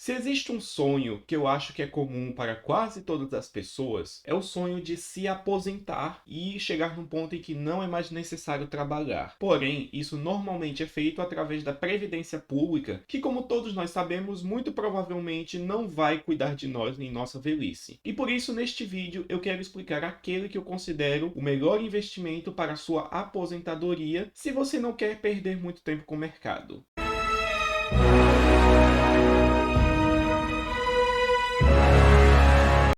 Se existe um sonho que eu acho que é comum para quase todas as pessoas, é o sonho de se aposentar e chegar num ponto em que não é mais necessário trabalhar. Porém, isso normalmente é feito através da previdência pública, que, como todos nós sabemos, muito provavelmente não vai cuidar de nós em nossa velhice. E por isso, neste vídeo, eu quero explicar aquele que eu considero o melhor investimento para a sua aposentadoria, se você não quer perder muito tempo com o mercado.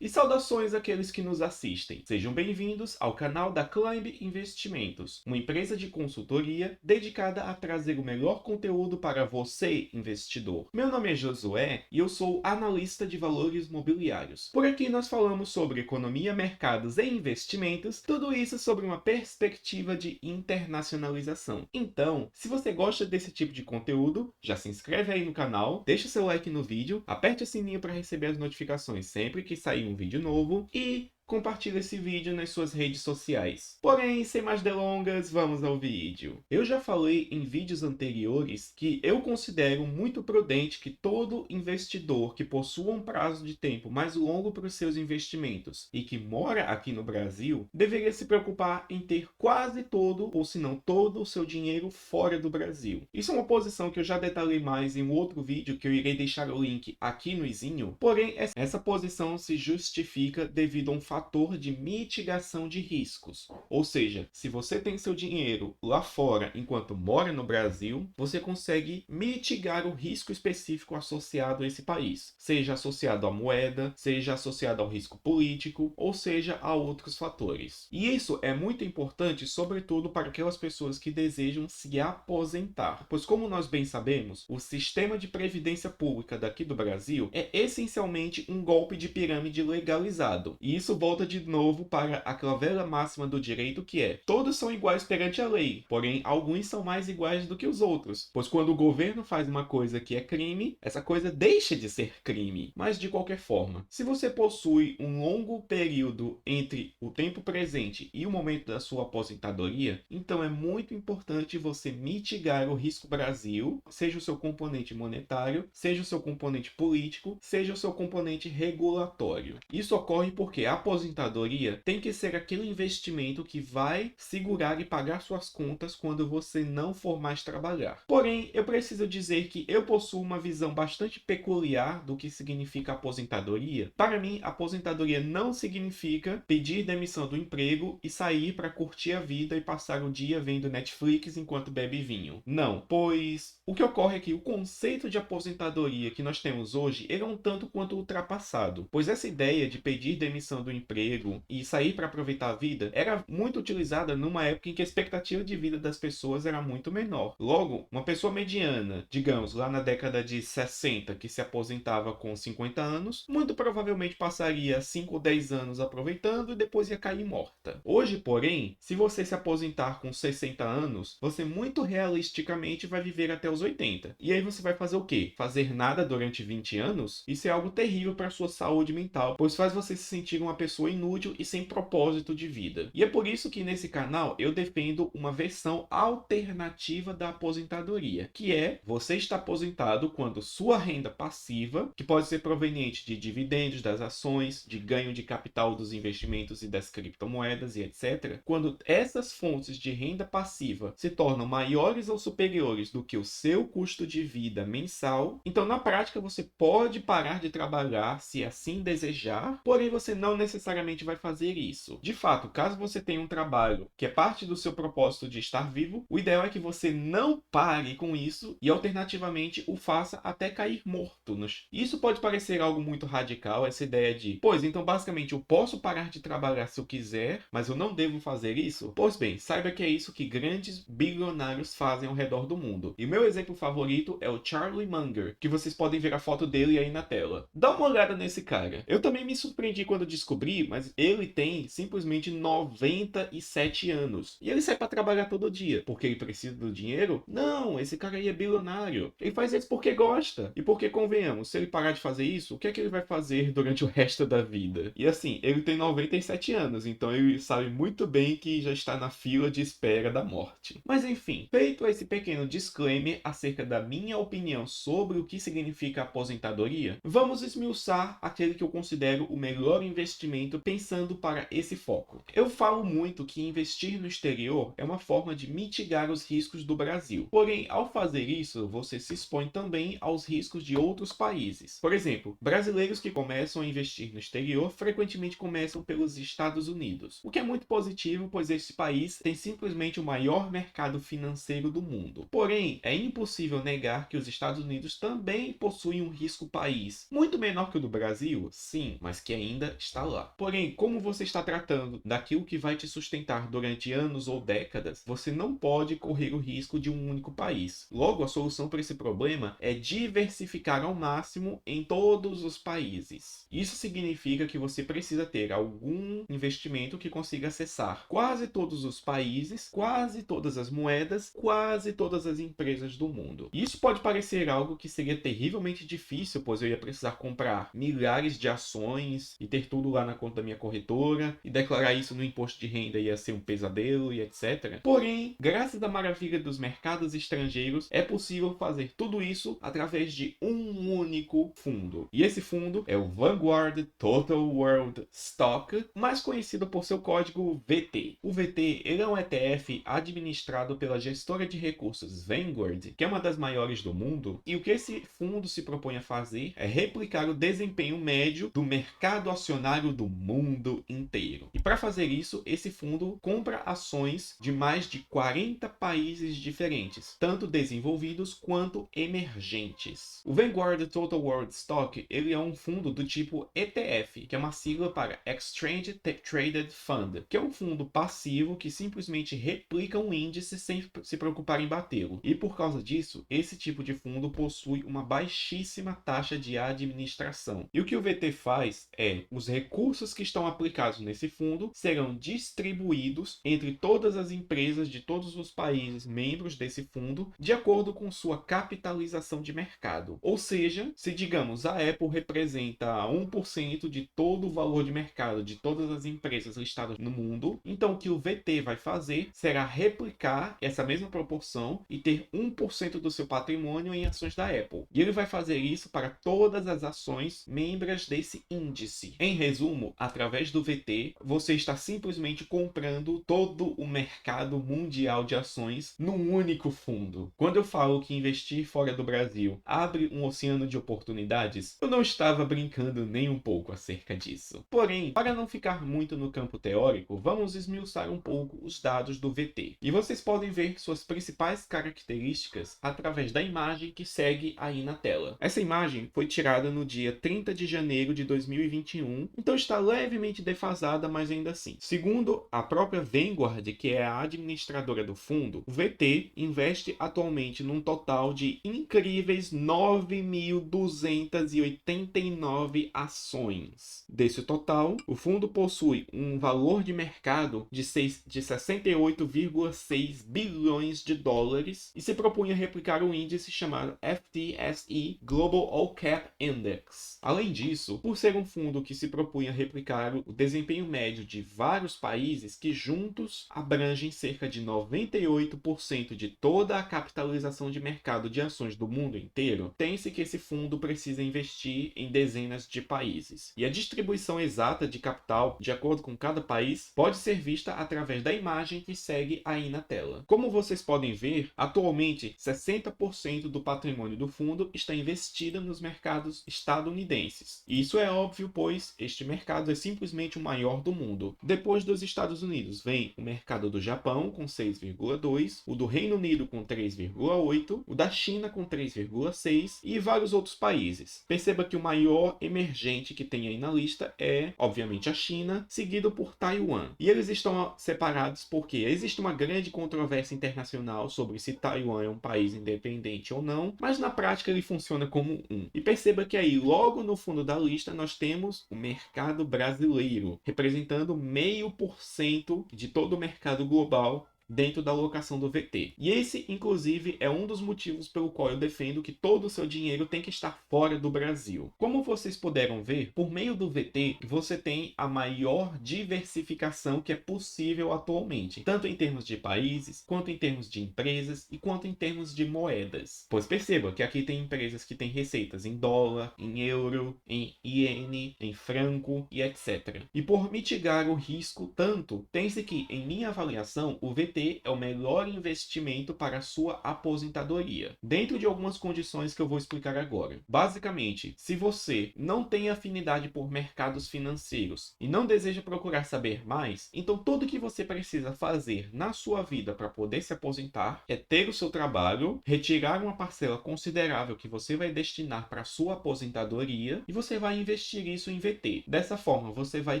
E saudações àqueles que nos assistem. Sejam bem-vindos ao canal da Climb Investimentos, uma empresa de consultoria dedicada a trazer o melhor conteúdo para você, investidor. Meu nome é Josué e eu sou analista de valores mobiliários. Por aqui nós falamos sobre economia, mercados e investimentos, tudo isso sobre uma perspectiva de internacionalização. Então, se você gosta desse tipo de conteúdo, já se inscreve aí no canal, deixa seu like no vídeo, aperte o sininho para receber as notificações sempre que sair um vídeo novo e compartilhe esse vídeo nas suas redes sociais. Porém, sem mais delongas, vamos ao vídeo. Eu já falei em vídeos anteriores que eu considero muito prudente que todo investidor que possua um prazo de tempo mais longo para os seus investimentos e que mora aqui no Brasil, deveria se preocupar em ter quase todo, ou se não todo, o seu dinheiro fora do Brasil. Isso é uma posição que eu já detalhei mais em um outro vídeo, que eu irei deixar o link aqui no izinho. Porém, essa posição se justifica devido a um fator de mitigação de riscos. Ou seja, se você tem seu dinheiro lá fora enquanto mora no Brasil, você consegue mitigar o risco específico associado a esse país, seja associado à moeda, seja associado ao risco político, ou seja a outros fatores. E isso é muito importante, sobretudo para aquelas pessoas que desejam se aposentar, pois, como nós bem sabemos, o sistema de previdência pública daqui do Brasil é essencialmente um golpe de pirâmide legalizado. E isso volta de novo para aquela velha máxima do direito, que é: todos são iguais perante a lei, porém alguns são mais iguais do que os outros, pois quando o governo faz uma coisa que é crime, essa coisa deixa de ser crime. Mas de qualquer forma, se você possui um longo período entre o tempo presente e o momento da sua aposentadoria, então é muito importante você mitigar o risco Brasil, seja o seu componente monetário, seja o seu componente político, seja o seu componente regulatório. Isso ocorre porque a aposentadoria tem que ser aquele investimento que vai segurar e pagar suas contas quando você não for mais trabalhar. Porém, eu preciso dizer que eu possuo uma visão bastante peculiar do que significa aposentadoria. Para mim, aposentadoria não significa pedir demissão do emprego e sair para curtir a vida e passar o dia vendo Netflix enquanto bebe vinho. Não, pois o que ocorre é que o conceito de aposentadoria que nós temos hoje, ele é um tanto quanto ultrapassado, pois essa ideia de pedir demissão do emprego e sair para aproveitar a vida era muito utilizada numa época em que a expectativa de vida das pessoas era muito menor. Logo, uma pessoa mediana, digamos, lá na década de 60, que se aposentava com 50 anos, muito provavelmente passaria 5 ou 10 anos aproveitando e depois ia cair morta. Hoje, porém, se você se aposentar com 60 anos, você muito realisticamente vai viver até os 80. E aí você vai fazer o quê? Fazer nada durante 20 anos? Isso é algo terrível para a sua saúde mental, pois faz você se sentir uma pessoa inútil e sem propósito de vida. E é por isso que nesse canal eu defendo uma versão alternativa da aposentadoria, que é: você está aposentado quando sua renda passiva, que pode ser proveniente de dividendos das ações, de ganho de capital dos investimentos e das criptomoedas e etc., quando essas fontes de renda passiva se tornam maiores ou superiores do que o seu custo de vida mensal, então na prática você pode parar de trabalhar se assim desejar, porém você não necessariamente vai fazer isso. De fato, caso você tenha um trabalho que é parte do seu propósito de estar vivo, o ideal é que você não pare com isso e alternativamente o faça até cair morto. Isso pode parecer algo muito radical, essa ideia de: pois, então basicamente eu posso parar de trabalhar se eu quiser, mas eu não devo fazer isso? Pois bem, saiba que é isso que grandes bilionários fazem ao redor do mundo. E meu exemplo favorito é o Charlie Munger, que vocês podem ver a foto dele aí na tela. Dá uma olhada nesse cara. Eu também me surpreendi quando descobri aí, mas ele tem simplesmente 97 anos. E ele sai para trabalhar todo dia. Porque ele precisa do dinheiro? Não, esse cara aí é bilionário. Ele faz isso porque gosta. E porque, convenhamos, se ele parar de fazer isso, o que é que ele vai fazer durante o resto da vida? E assim, ele tem 97 anos, então ele sabe muito bem que já está na fila de espera da morte. Mas enfim, feito esse pequeno disclaimer acerca da minha opinião sobre o que significa aposentadoria, vamos esmiuçar aquele que eu considero o melhor investimento pensando para esse foco. Eu falo muito que investir no exterior é uma forma de mitigar os riscos do Brasil. Porém, ao fazer isso, você se expõe também aos riscos de outros países. Por exemplo, brasileiros que começam a investir no exterior frequentemente começam pelos Estados Unidos, o que é muito positivo, pois esse país tem simplesmente o maior mercado financeiro do mundo. Porém, é impossível negar que os Estados Unidos também possuem um risco país, muito menor que o do Brasil, sim, mas que ainda está lá. Porém, como você está tratando daquilo que vai te sustentar durante anos ou décadas, você não pode correr o risco de um único país. Logo, a solução para esse problema é diversificar ao máximo em todos os países. Isso significa que você precisa ter algum investimento que consiga acessar quase todos os países, quase todas as moedas, quase todas as empresas do mundo. Isso pode parecer algo que seria terrivelmente difícil, pois eu ia precisar comprar milhares de ações e ter tudo lá na conta da minha corretora, e declarar isso no imposto de renda ia ser um pesadelo e etc. Porém, graças à maravilha dos mercados estrangeiros, é possível fazer tudo isso através de um único fundo. E esse fundo é o Vanguard Total World Stock, mais conhecido por seu código VT. O VT ele é um ETF administrado pela gestora de recursos Vanguard, que é uma das maiores do mundo, e o que esse fundo se propõe a fazer é replicar o desempenho médio do mercado acionário do mundo inteiro. E para fazer isso, esse fundo compra ações de mais de 40 países diferentes, tanto desenvolvidos quanto emergentes. O Vanguard Total World Stock ele é um fundo do tipo ETF, que é uma sigla para Exchange Traded Fund, que é um fundo passivo que simplesmente replica um índice sem se preocupar em batê-lo. E por causa disso, esse tipo de fundo possui uma baixíssima taxa de administração. E o que o VT faz é, os recursos que estão aplicados nesse fundo serão distribuídos entre todas as empresas de todos os países membros desse fundo, de acordo com sua capitalização de mercado. Ou seja, se digamos a Apple representa 1% de todo o valor de mercado de todas as empresas listadas no mundo, então o que o VT vai fazer será replicar essa mesma proporção e ter 1% do seu patrimônio em ações da Apple. E ele vai fazer isso para todas as ações membros desse índice. Em resumo, através do VT, você está simplesmente comprando todo o mercado mundial de ações num único fundo. Quando eu falo que investir fora do Brasil abre um oceano de oportunidades, eu não estava brincando nem um pouco acerca disso. Porém, para não ficar muito no campo teórico, vamos esmiuçar um pouco os dados do VT. E vocês podem ver suas principais características através da imagem que segue aí na tela. Essa imagem foi tirada no dia 30 de janeiro de 2021, então está levemente defasada, mas ainda assim. Segundo a própria Vanguard, que é a administradora do fundo, o VT investe atualmente num total de incríveis 9.289 ações. Desse total, o fundo possui um valor de mercado de 68,6 bilhões de dólares e se propõe a replicar um índice chamado FTSE Global All Cap Index. Além disso, por ser um fundo que se propunha a replicar o desempenho médio de vários países que juntos abrangem cerca de 98% de toda a capitalização de mercado de ações do mundo inteiro, tem-se que esse fundo precisa investir em dezenas de países. E a distribuição exata de capital, de acordo com cada país, pode ser vista através da imagem que segue aí na tela. Como vocês podem ver, atualmente 60% do patrimônio do fundo está investido nos mercados estadunidenses. E isso é óbvio, pois este mercado é simplesmente o maior do mundo. Depois dos Estados Unidos vem o mercado do Japão com 6,2, o do Reino Unido com 3,8, o da China com 3,6 e vários outros países. Perceba que o maior emergente que tem aí na lista é, obviamente, a China, seguido por Taiwan. E eles estão separados porque existe uma grande controvérsia internacional sobre se Taiwan é um país independente ou não, mas na prática ele funciona como um. E perceba que aí, logo no fundo da lista, nós temos o mercado mercado brasileiro, representando 0,5% de todo o mercado global dentro da alocação do VT. E esse, inclusive, é um dos motivos pelo qual eu defendo que todo o seu dinheiro tem que estar fora do Brasil. Como vocês puderam ver, por meio do VT, você tem a maior diversificação que é possível atualmente, tanto em termos de países, quanto em termos de empresas e quanto em termos de moedas. Pois perceba que aqui tem empresas que têm receitas em dólar, em euro, em iene, em franco e etc. E por mitigar o risco tanto, tem-se que, em minha avaliação, o VT é o melhor investimento para a sua aposentadoria, dentro de algumas condições que eu vou explicar agora. Basicamente, se você não tem afinidade por mercados financeiros e não deseja procurar saber mais, então tudo que você precisa fazer na sua vida para poder se aposentar é ter o seu trabalho, retirar uma parcela considerável que você vai destinar para a sua aposentadoria e você vai investir isso em VT. Dessa forma, você vai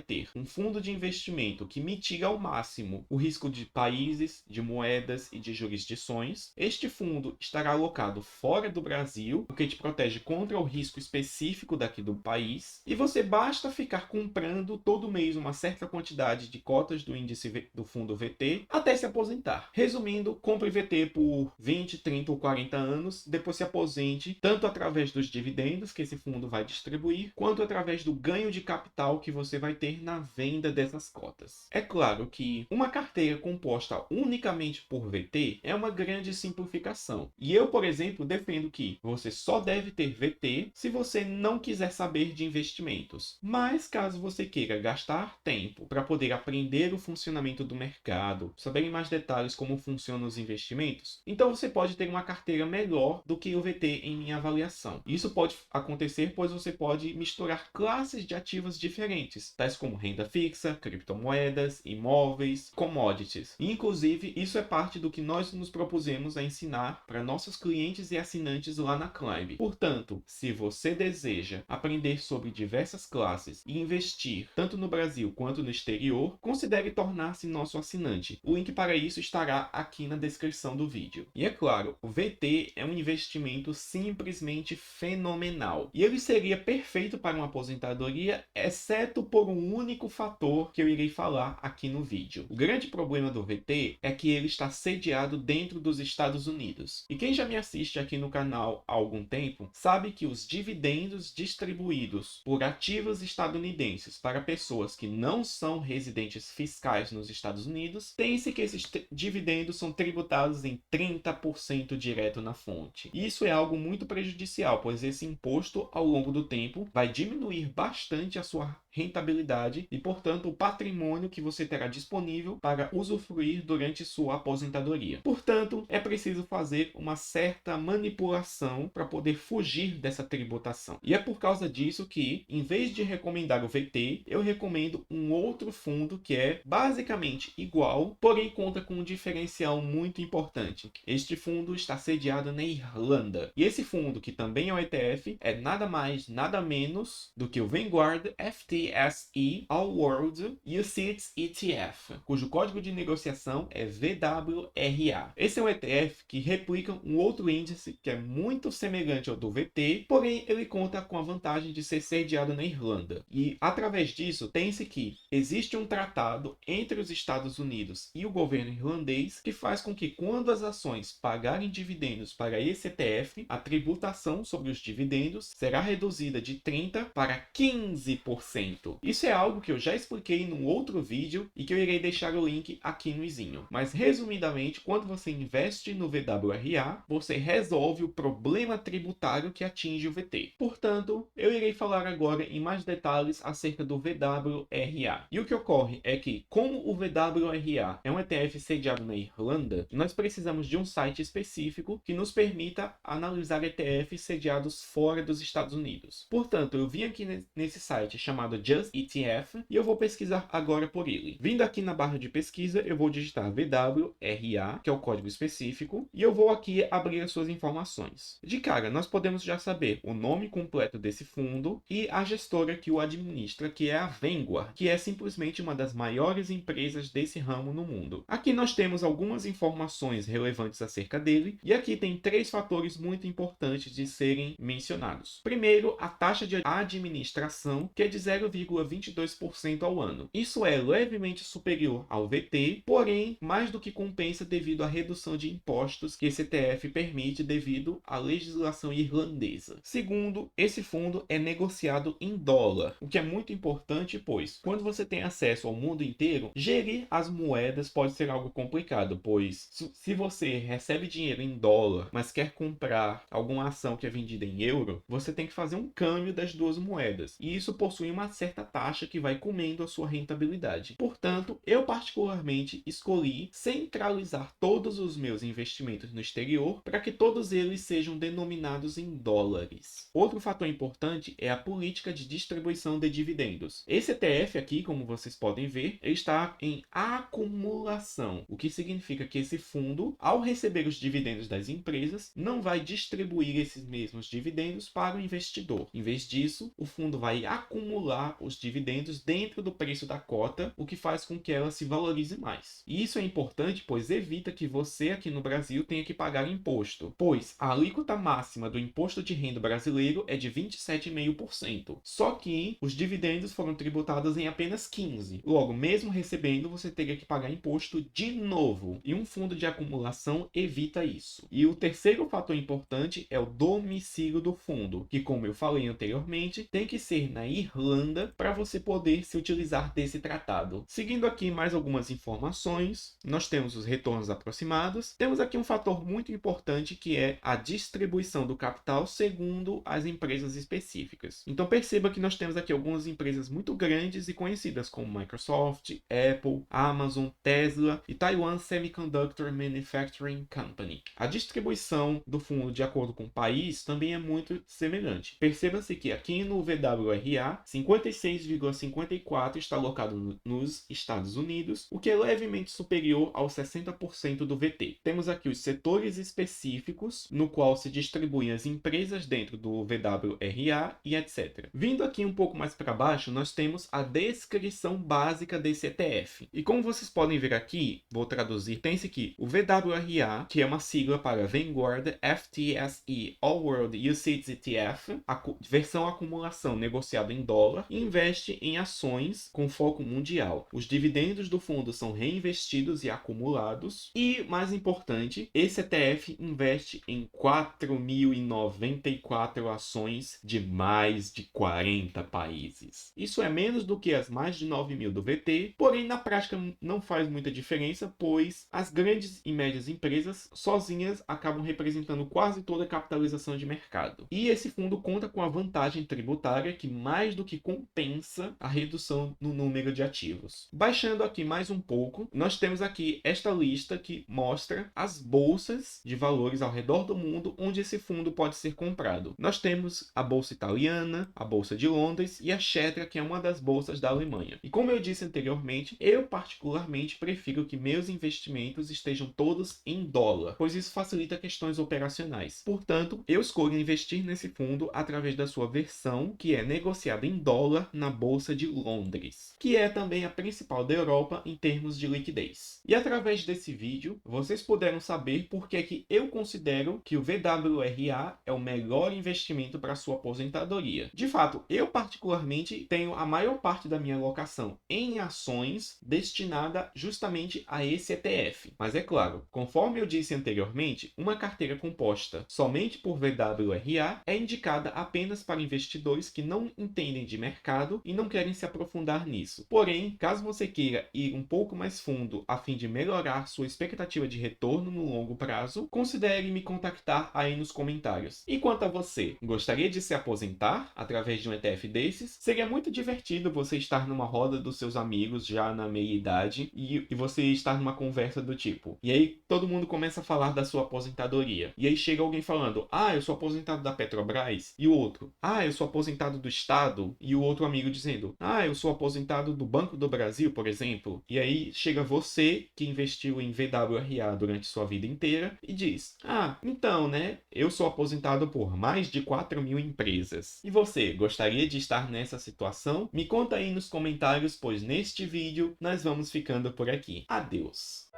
ter um fundo de investimento que mitiga ao máximo o risco de países, de moedas e de jurisdições. Este fundo estará alocado fora do Brasil, o que te protege contra o risco específico daqui do país. E você basta ficar comprando todo mês uma certa quantidade de cotas do índice do fundo VT até se aposentar. Resumindo, compre VT por 20, 30 ou 40 anos, depois se aposente, tanto através dos dividendos que esse fundo vai distribuir, quanto através do ganho de capital que você vai ter na venda dessas cotas. É claro que uma carteira composta unicamente por VT é uma grande simplificação. E eu, por exemplo, defendo que você só deve ter VT se você não quiser saber de investimentos. Mas caso você queira gastar tempo para poder aprender o funcionamento do mercado, saber em mais detalhes como funcionam os investimentos, então você pode ter uma carteira melhor do que o VT em minha avaliação. Isso pode acontecer pois você pode misturar classes de ativos diferentes, tais como renda fixa, criptomoedas, imóveis, commodities. Inclusive, isso é parte do que nós nos propusemos a ensinar para nossos clientes e assinantes lá na Climb. Portanto, se você deseja aprender sobre diversas classes e investir tanto no Brasil quanto no exterior, considere tornar-se nosso assinante. O link para isso estará aqui na descrição do vídeo. E é claro, o VT é um investimento simplesmente fenomenal. E ele seria perfeito para uma aposentadoria, exceto por um único fator que eu irei falar aqui no vídeo. O grande problema do VT é que ele está sediado dentro dos Estados Unidos. E quem já me assiste aqui no canal há algum tempo, sabe que os dividendos distribuídos por ativos estadunidenses para pessoas que não são residentes fiscais nos Estados Unidos, tem-se que esses dividendos são tributados em 30% direto na fonte. Isso é algo muito prejudicial, pois esse imposto, ao longo do tempo, vai diminuir bastante a sua rentabilidade e, portanto, o patrimônio que você terá disponível para usufruir durante sua aposentadoria. Portanto, é preciso fazer uma certa manipulação para poder fugir dessa tributação. E é por causa disso que, em vez de recomendar o VT, eu recomendo um outro fundo que é basicamente igual, porém conta com um diferencial muito importante. Este fundo está sediado na Irlanda. E esse fundo, que também é um ETF, é nada mais, nada menos do que o Vanguard FTSE All World UCITS ETF, cujo código de negociação é VWRA. Esse é um ETF que replica um outro índice que é muito semelhante ao do VT, porém ele conta com a vantagem de ser sediado na Irlanda. E através disso tem-se que existe um tratado entre os Estados Unidos e o governo irlandês que faz com que, quando as ações pagarem dividendos para esse ETF, a tributação sobre os dividendos será reduzida de 30% para 15%. Isso é algo que eu já expliquei num outro vídeo e que eu irei deixar o link aqui no izinho. Mas resumidamente, quando você investe no VWRA, você resolve o problema tributário que atinge o VT. Portanto, eu irei falar agora em mais detalhes acerca do VWRA. E o que ocorre é que, como o VWRA é um ETF sediado na Irlanda, nós precisamos de um site específico que nos permita analisar ETFs sediados fora dos Estados Unidos. Portanto, eu vim aqui nesse site chamado Just ETF e eu vou pesquisar agora por ele. Vindo aqui na barra de pesquisa, eu vou digitar VWRA, que é o código específico, e eu vou aqui abrir as suas informações. De cara, nós podemos já saber o nome completo desse fundo e a gestora que o administra, que é a Vanguard, que é simplesmente uma das maiores empresas desse ramo no mundo. Aqui nós temos algumas informações relevantes acerca dele, e aqui tem 3 fatores muito importantes de serem mencionados. Primeiro, a taxa de administração, que é de 0,22% ao ano. Isso é levemente superior ao VT, porém mais do que compensa devido à redução de impostos que esse ETF permite devido à legislação irlandesa. Segundo, esse fundo é negociado em dólar, o que é muito importante, pois quando você tem acesso ao mundo inteiro, gerir as moedas pode ser algo complicado, pois se você recebe dinheiro em dólar, mas quer comprar alguma ação que é vendida em euro, você tem que fazer um câmbio das duas moedas, e isso possui uma certa taxa que vai comendo a sua rentabilidade. Portanto, eu particularmente escolhi centralizar todos os meus investimentos no exterior para que todos eles sejam denominados em dólares. Outro fator importante é a política de distribuição de dividendos. Esse ETF aqui, como vocês podem ver, ele está em acumulação, o que significa que esse fundo, ao receber os dividendos das empresas, não vai distribuir esses mesmos dividendos para o investidor. Em vez disso, o fundo vai acumular os dividendos dentro do preço da cota, o que faz com que ela se valorize mais. E isso é importante, pois evita que você aqui no Brasil tenha que pagar imposto, pois a alíquota máxima do imposto de renda brasileiro é de 27,5%. Só que os dividendos foram tributados em apenas 15%. Logo, mesmo recebendo, você teria que pagar imposto de novo. E um fundo de acumulação evita isso. E o terceiro fator importante é o domicílio do fundo, que, como eu falei anteriormente, tem que ser na Irlanda para você poder se utilizar desse tratado. Seguindo aqui mais algumas informações, nós temos os retornos aproximados. Temos aqui um fator muito importante que é a distribuição do capital segundo as empresas específicas. Então perceba que nós temos aqui algumas empresas muito grandes e conhecidas como Microsoft, Apple, Amazon, Tesla e Taiwan Semiconductor Manufacturing Company. A distribuição do fundo de acordo com o país também é muito semelhante. Perceba-se que aqui no VWRA, 56,54% está alocado nos Estados Unidos, o que é levemente superior aos 60% do VT. Temos aqui os setores específicos, no qual se distribuem as empresas dentro do VWRA e etc. Vindo aqui um pouco mais para baixo, nós temos a descrição básica desse ETF. E como vocês podem ver aqui, vou traduzir, pense que o VWRA, que é uma sigla para Vanguard FTSE All World UCITS ETF, a versão acumulação negociado em dólar, investe em ações com foco mundial. Os dividendos do fundo são reinvestidos e acumulados. E, mais importante, esse ETF investe em 4.094 ações de mais de 40 países. Isso é menos do que as mais de 9.000 do VT, porém na prática não faz muita diferença, pois as grandes e médias empresas sozinhas acabam representando quase toda a capitalização de mercado. E esse fundo conta com a vantagem tributária que mais do que compensa a redução no número de ativos. Baixando aqui mais um pouco, nós temos aqui esta lista que mostra as bolsas de valores ao redor do mundo onde esse fundo pode ser comprado. Nós temos a bolsa italiana, a bolsa de Londres e a Xetra, que é uma das bolsas da Alemanha. E como eu disse anteriormente, eu particularmente prefiro que meus investimentos estejam todos em dólar, pois isso facilita questões operacionais. Portanto, eu escolho investir nesse fundo através da sua versão, que é negociada em dólar na bolsa de Londres, que é também a principal da Europa em termos de liquidez. E através desse vídeo, vocês puderam saber por que que eu considero que o VWRA é o melhor investimento para sua aposentadoria. De fato, eu particularmente tenho a maior parte da minha alocação em ações destinada justamente a esse ETF. Mas é claro, conforme eu disse anteriormente, uma carteira composta somente por VWRA é indicada apenas para investidores que não entendem de mercado e não querem se aprofundar nisso. Porém, caso você queira ir um pouco mais fundo a fim de melhorar sua expectativa de retorno no longo prazo, considere me contactar aí nos comentários. E quanto a você, gostaria de se aposentar através de um ETF desses? Seria muito divertido você estar numa roda dos seus amigos já na meia-idade e você estar numa conversa do tipo, e aí todo mundo começa a falar da sua aposentadoria. E aí chega alguém falando, eu sou aposentado da Petrobras, e o outro, eu sou aposentado do Estado, e o outro amigo dizendo, eu sou aposentado do Banco do Brasil, por exemplo. E aí chega você que investiu em VWRA durante sua vida inteira e diz, então, né, eu sou aposentado por mais de 4.000 empresas. E você, gostaria de estar nessa situação? Me conta aí nos comentários, pois neste vídeo nós vamos ficando por aqui. Adeus!